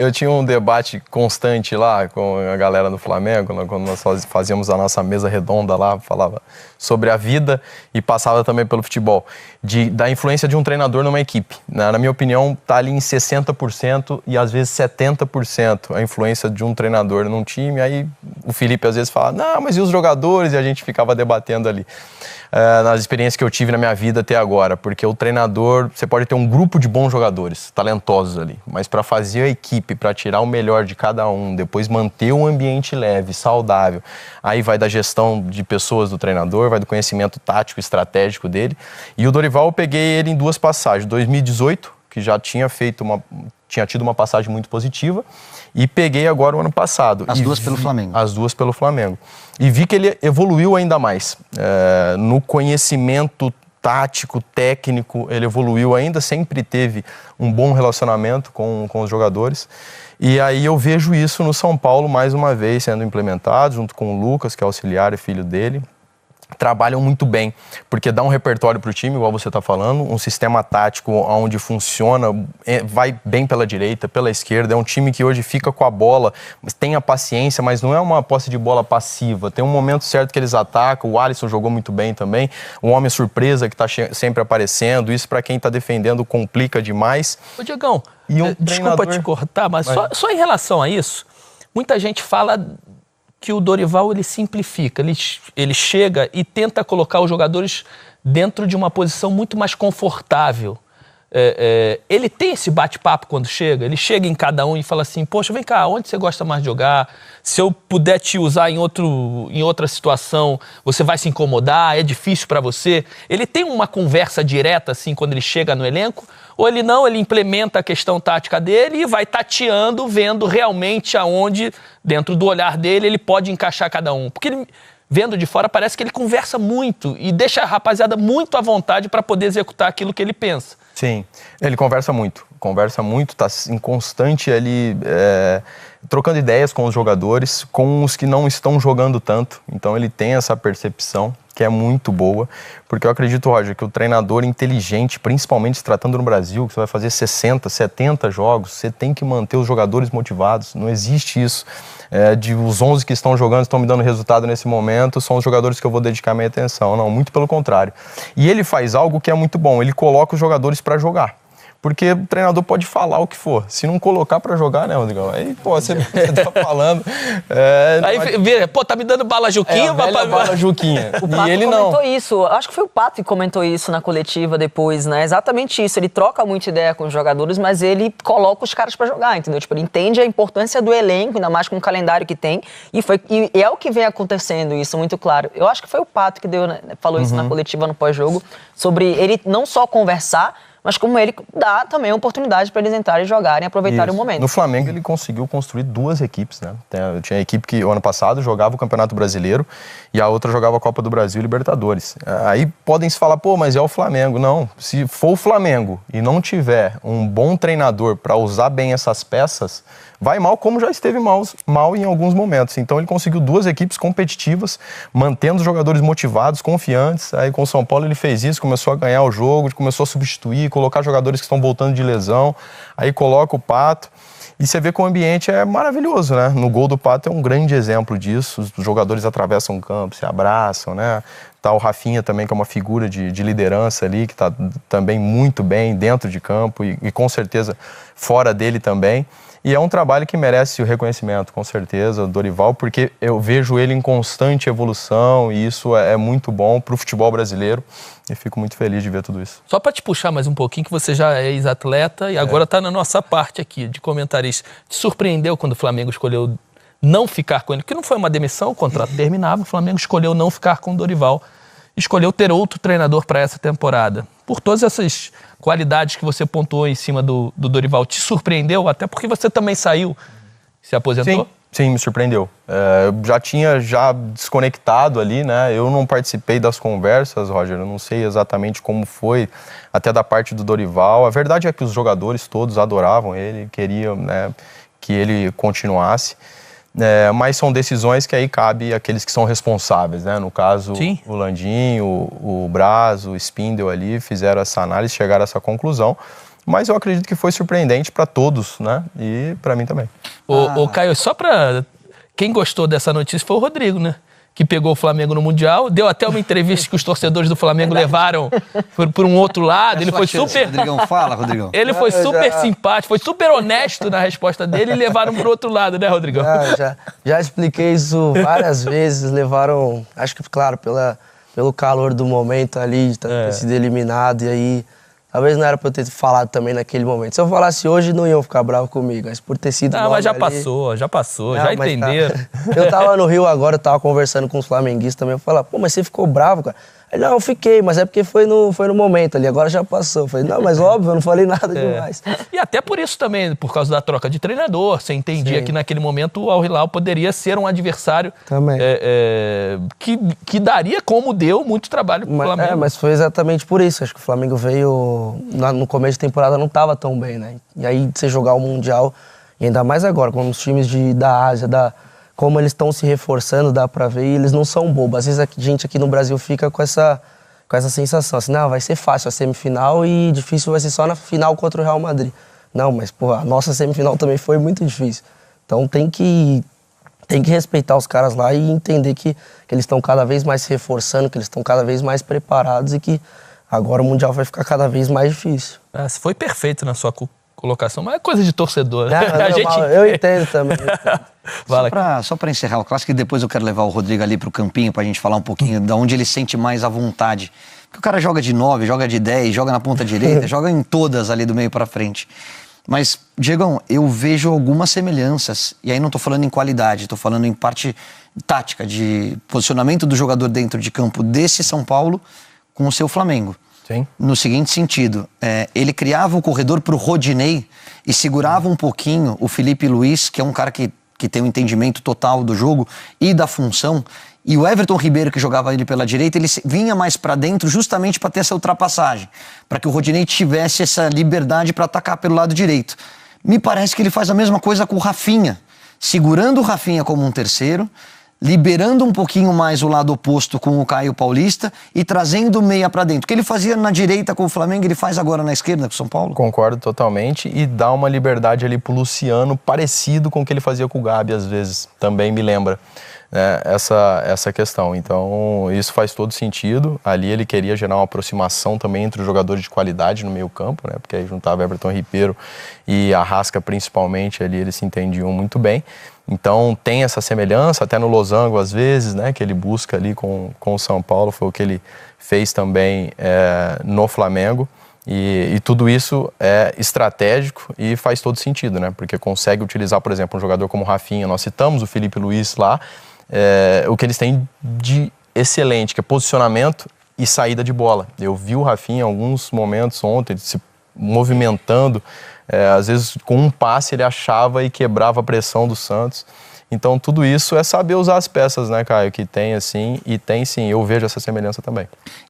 Eu tinha um debate constante lá com a galera do Flamengo, quando nós fazíamos a nossa mesa redonda lá, falava sobre a vida e passava também pelo futebol, da influência de um treinador numa equipe. Na minha opinião, está ali em 60% e às vezes 70% a influência de um treinador num time. Aí o Felipe às vezes fala, não, mas e os jogadores? E a gente ficava debatendo ali. Nas experiências que eu tive na minha vida até agora, porque o treinador, você pode ter um grupo de bons jogadores, talentosos ali, mas para fazer a equipe, para tirar o melhor de cada um, depois manter o ambiente leve, saudável, aí vai da gestão de pessoas do treinador, vai do conhecimento tático, estratégico dele. E o Dorival, eu peguei ele em duas passagens, 2018, que já tinha tido uma passagem muito positiva, e peguei agora o ano passado. As duas pelo Flamengo. As duas pelo Flamengo. E vi que ele evoluiu ainda mais. No conhecimento tático, técnico, ele evoluiu ainda, sempre teve um bom relacionamento com os jogadores. E aí eu vejo isso no São Paulo mais uma vez sendo implementado, junto com o Lucas, que é auxiliar e filho dele. Trabalham muito bem, porque dá um repertório para o time, igual você está falando, um sistema tático onde funciona, vai bem pela direita, pela esquerda, é um time que hoje fica com a bola, tem a paciência, mas não é uma posse de bola passiva, tem um momento certo que eles atacam, o Alisson jogou muito bem também, o homem surpresa que está sempre aparecendo, isso para quem está defendendo complica demais. Ô Diegão, desculpa treinador... te cortar, mas só em relação a isso, muita gente fala que o Dorival ele simplifica, ele chega e tenta colocar os jogadores dentro de uma posição muito mais confortável. Ele tem esse bate-papo quando chega, ele chega em cada um e fala assim, poxa, vem cá, onde você gosta mais de jogar? Se eu puder te usar em outra situação, você vai se incomodar? É difícil para você? Ele tem uma conversa direta assim quando ele chega no elenco? Ou ele não, ele implementa a questão tática dele e vai tateando, vendo realmente aonde, dentro do olhar dele, ele pode encaixar cada um? Porque ele, vendo de fora, parece que ele conversa muito e deixa a rapaziada muito à vontade para poder executar aquilo que ele pensa. Sim, ele conversa muito, está em constante ali, trocando ideias com os jogadores, com os que não estão jogando tanto, então ele tem essa percepção que é muito boa, porque eu acredito, Roger, que o treinador inteligente, principalmente se tratando no Brasil, que você vai fazer 60, 70 jogos, você tem que manter os jogadores motivados, não existe isso. De os 11 que estão jogando, estão me dando resultado nesse momento, são os jogadores que eu vou dedicar minha atenção. Não, muito pelo contrário. E ele faz algo que é muito bom, ele coloca os jogadores para jogar. Porque o treinador pode falar o que for. Se não colocar pra jogar, né, Rodrigão? Aí, pô, você tá falando... Aí, vira, pô, tá me dando bala Juquinha? Bala Juquinha. O Pato comentou isso. Acho que foi o Pato que comentou isso na coletiva depois, né? Exatamente isso. Ele troca muita ideia com os jogadores, mas ele coloca os caras pra jogar, entendeu? Tipo, ele entende a importância do elenco, ainda mais com o calendário que tem. E é o que vem acontecendo isso, muito claro. Eu acho que foi o Pato que falou isso na coletiva no pós-jogo, sobre ele não só conversar, mas como ele dá também a oportunidade para eles entrarem, jogarem e aproveitarem o momento. No Flamengo ele conseguiu construir duas equipes, né? Tinha a equipe que o ano passado jogava o Campeonato Brasileiro e a outra jogava a Copa do Brasil e Libertadores. Aí podem se falar, pô, mas é o Flamengo. Não, se for o Flamengo e não tiver um bom treinador para usar bem essas peças, vai mal, como já esteve mal em alguns momentos. Então ele conseguiu duas equipes competitivas, mantendo os jogadores motivados, confiantes. Aí com o São Paulo ele fez isso, começou a ganhar o jogo, começou a substituir, colocar jogadores que estão voltando de lesão. Aí coloca o Pato. E você vê que o ambiente é maravilhoso, né? No gol do Pato é um grande exemplo disso. Os jogadores atravessam o campo, se abraçam, né? Tá o Rafinha também, que é uma figura de liderança ali, que tá também muito bem dentro de campo e com certeza fora dele também. E é um trabalho que merece o reconhecimento, com certeza, Dorival, porque eu vejo ele em constante evolução e isso é muito bom para o futebol brasileiro e fico muito feliz de ver tudo isso. Só para te puxar mais um pouquinho, que você já é ex-atleta e agora está na nossa parte aqui de comentarista. Te surpreendeu quando o Flamengo escolheu não ficar com ele? Porque não foi uma demissão, o contrato terminava, o Flamengo escolheu não ficar com o Dorival, escolheu ter outro treinador para essa temporada. Por todas essas qualidades que você pontuou em cima do Dorival, te surpreendeu? Até porque você também saiu, se aposentou? Sim, me surpreendeu. Eu já tinha desconectado ali, né? Eu não participei das conversas, Roger, eu não sei exatamente como foi, até da parte do Dorival. A verdade é que os jogadores todos adoravam ele, queriam, né, que ele continuasse. Mas são decisões que aí cabe àqueles que são responsáveis, né? No caso, sim, o Landim, o Braz, o Spindel ali fizeram essa análise, chegaram a essa conclusão. mas eu acredito que foi surpreendente para todos, né? E para mim também. Ô, Caio, só para quem gostou dessa notícia foi o Rodrigo, né? Que pegou o Flamengo no Mundial, deu até uma entrevista que os torcedores do Flamengo levaram por um outro lado. Ele foi super... Rodrigão, fala, Rodrigão. Ele foi super simpático, foi super honesto na resposta dele e levaram pro outro lado, né, Rodrigão? Já expliquei isso várias vezes, levaram, acho que, claro, pelo calor do momento ali, de ter sido eliminado, e aí talvez não era pra eu ter falado também naquele momento. Se eu falasse hoje, não iam ficar bravos comigo, mas por ter sido Não, mas já ali... passou, Não, já entenderam. Eu tava no Rio agora, eu tava conversando com os flamenguistas também, eu falei, pô, mas você ficou bravo, cara? Ele, não, eu fiquei, mas é porque foi no momento ali, agora já passou. Eu falei, não, mas óbvio, eu não falei nada demais. E até por isso também, por causa da troca de treinador, você entendia Sim. que naquele momento o Al Hilal poderia ser um adversário Também. que daria, como deu, muito trabalho pro Flamengo. Mas foi exatamente por isso. Acho que o Flamengo veio, no começo de temporada não tava tão bem, né? E aí você jogar o Mundial, e ainda mais agora, com os times da Ásia, como eles estão se reforçando, dá pra ver, e eles não são bobos. Às vezes a gente aqui no Brasil fica com essa sensação, assim, não, vai ser fácil a semifinal e difícil vai ser só na final contra o Real Madrid. Não, mas, pô, a nossa semifinal também foi muito difícil. Então tem que respeitar os caras lá e entender que eles estão cada vez mais se reforçando, que eles estão cada vez mais preparados e que agora o Mundial vai ficar cada vez mais difícil. Você foi perfeito na sua colocação, mas é coisa de torcedor, né? Eu entendo também. Só para encerrar o clássico, e depois eu quero levar o Rodrigo ali pro campinho pra gente falar um pouquinho de onde ele sente mais à vontade. Porque o cara joga de 9, joga de 10, joga na ponta direita, joga em todas ali do meio pra frente. Mas, Diegão, eu vejo algumas semelhanças, e aí não tô falando em qualidade, tô falando em parte tática, de posicionamento do jogador dentro de campo desse São Paulo com o seu Flamengo. Sim. No seguinte sentido, ele criava o corredor pro Rodinei e segurava um pouquinho o Felipe Luiz, que é um cara que tem um entendimento total do jogo e da função, e o Everton Ribeiro, que jogava ele pela direita, ele vinha mais para dentro justamente para ter essa ultrapassagem, para que o Rodinei tivesse essa liberdade para atacar pelo lado direito. Me parece que ele faz a mesma coisa com o Rafinha, segurando o Rafinha como um terceiro, liberando um pouquinho mais o lado oposto com o Caio Paulista e trazendo o meia para dentro. O que ele fazia na direita com o Flamengo, ele faz agora na esquerda com o São Paulo? Concordo totalmente, e dá uma liberdade ali pro Luciano, parecido com o que ele fazia com o Gabi às vezes, também me lembra, né, essa questão. Então isso faz todo sentido. Ali ele queria gerar uma aproximação também entre os jogadores de qualidade no meio campo, né, porque aí juntava Everton Ribeiro e Arrasca principalmente, ali eles se entendiam muito bem. Então tem essa semelhança, até no losango às vezes, né, que ele busca ali com o São Paulo, foi o que ele fez também no Flamengo. E tudo isso é estratégico e faz todo sentido, né, porque consegue utilizar, por exemplo, um jogador como o Rafinha, nós citamos o Felipe Luiz lá, o que eles têm de excelente, que é posicionamento e saída de bola. Eu vi o Rafinha em alguns momentos ontem, se movimentando, às vezes com um passe ele achava e quebrava a pressão do Santos. Então tudo isso é saber usar as peças, né, Caio, que tem assim, e tem sim, eu vejo essa semelhança também.